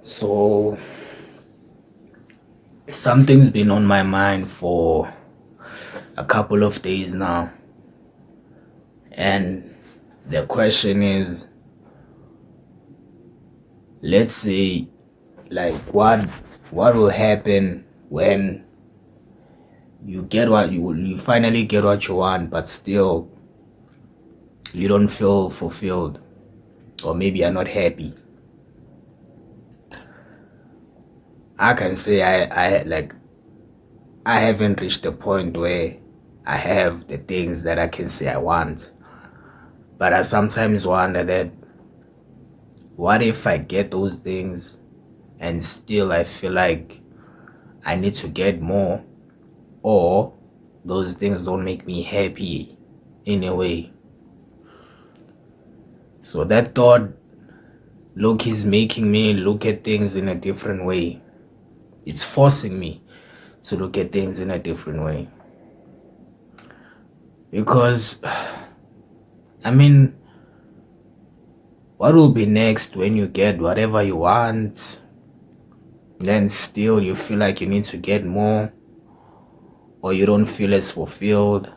So something's been on my mind for a couple of days now, and the question is, let's say, like, what will happen when you get what you finally get what you want, but still you don't feel fulfilled, or maybe you're not happy. I can say I haven't reached the point where I have the things that I can say I want, but I sometimes wonder that what if I get those things and still I feel like I need to get more, or those things don't make me happy in a way. So that thought is making me look at things in a different way. It's forcing me to look at things in a different way. Because, I mean, what will be next when you get whatever you want, then still you feel like you need to get more, or you don't feel as fulfilled?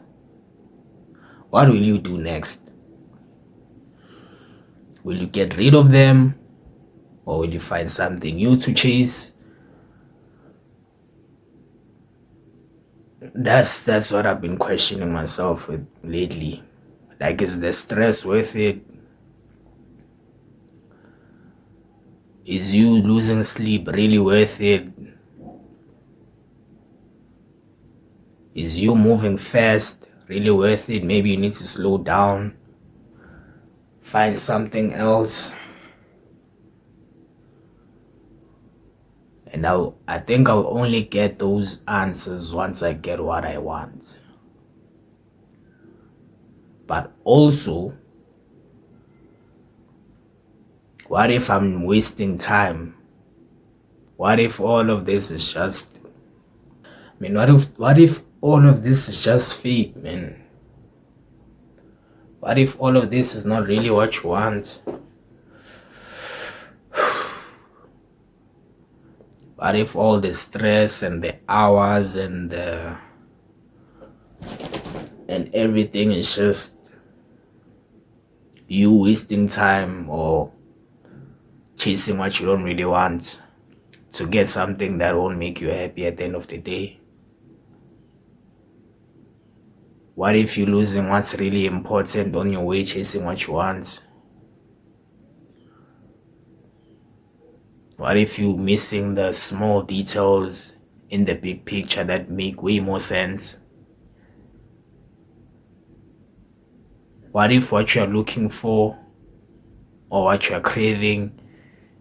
What will you do next? Will you get rid of them, or will you find something new to chase? That's what I've been questioning myself with lately. Like, is the stress worth it? Is you losing sleep really worth it? Is you moving fast really worth it? Maybe you need to slow down, find something else. And I think I'll only get those answers once I get what I want. But also, what if I'm wasting time? What if all of this is just, what if all of this is just fake, man? What if all of this is not really what you want? What if all the stress and the hours and everything is just you wasting time or chasing what you don't really want to get something that won't make you happy at the end of the day? What if you're losing what's really important on your way chasing what you want? What if you're missing the small details in the big picture that make way more sense? What if what you're looking for or what you're craving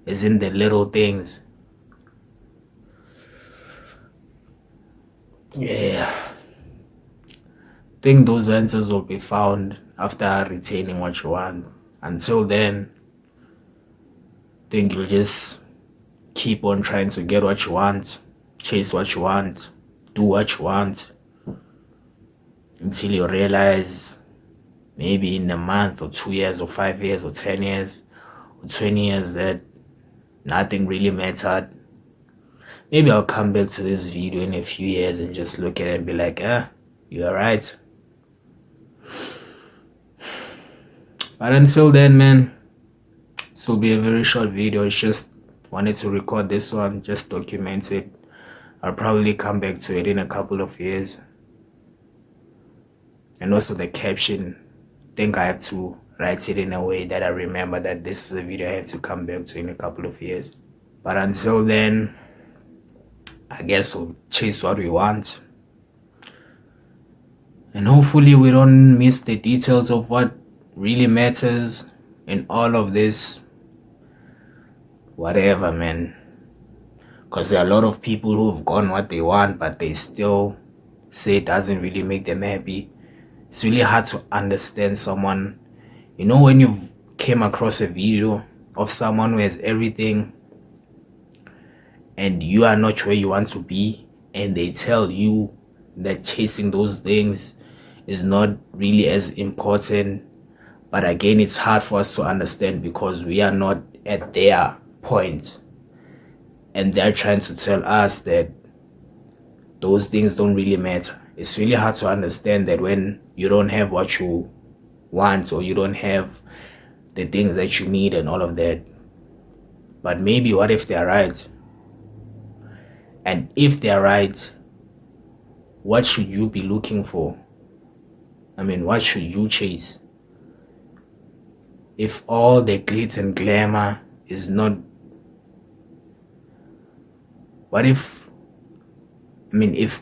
is in the little things? Yeah. I think those answers will be found after retaining what you want. Until then, I think you'll just keep on trying to get what you want, chase what you want, do what you want, until you realize maybe in a month or 2 years or 5 years or 10 years or 20 years that nothing really mattered. Maybe I'll come back to this video in a few years and just look at it and be like, you're right. But until then, man, this will be a very short video. It's just wanted to record this one, just document it. I'll probably come back to it in a couple of years. And also the caption, I think I have to write it in a way that I remember that this is a video I have to come back to in a couple of years. But until then, I guess we'll chase what we want. And hopefully we don't miss the details of what really matters in all of this. Whatever, man. Because there are a lot of people who've gone what they want, but they still say it doesn't really make them happy. It's really hard to understand someone. You know, when you've came across a video of someone who has everything and you are not where you want to be, and they tell you that chasing those things is not really as important. But again, it's hard for us to understand because we are not at their point. and they're trying to tell us that those things don't really matter. It's really hard to understand that when you don't have what you want, or you don't have the things that you need and all of that. But maybe what if they're right? And if they're right, what should you be looking for? I mean, what should you chase? If all the glitz and glamour is not... if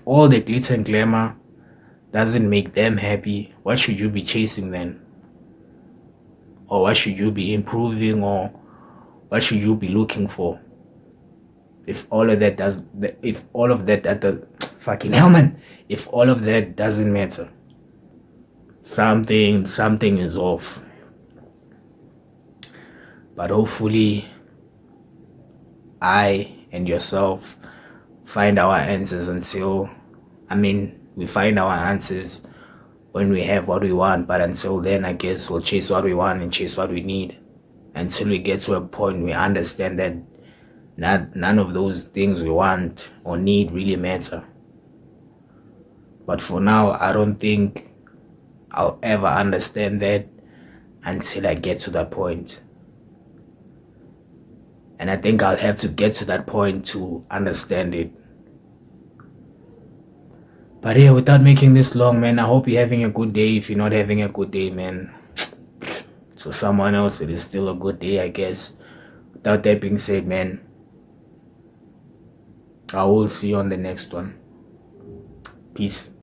all the glitz and glamour doesn't make them happy, what should you be chasing then? Or what should you be improving, or what should you be looking for? If all of that does, if all of that fucking hell, man, if all of that doesn't matter, something is off. But hopefully I and yourself find our answers we find our answers when we have what we want. But until then, I guess we'll chase what we want and chase what we need until we get to a point we understand that none of those things we want or need really matter. But for now, I don't think I'll ever understand that until I get to that point. And I think I'll have to get to that point to understand it. But yeah, without making this long, man, I hope you're having a good day. If you're not having a good day, man, to someone else, it is still a good day, I guess. Without that being said, man, I will see you on the next one. Peace.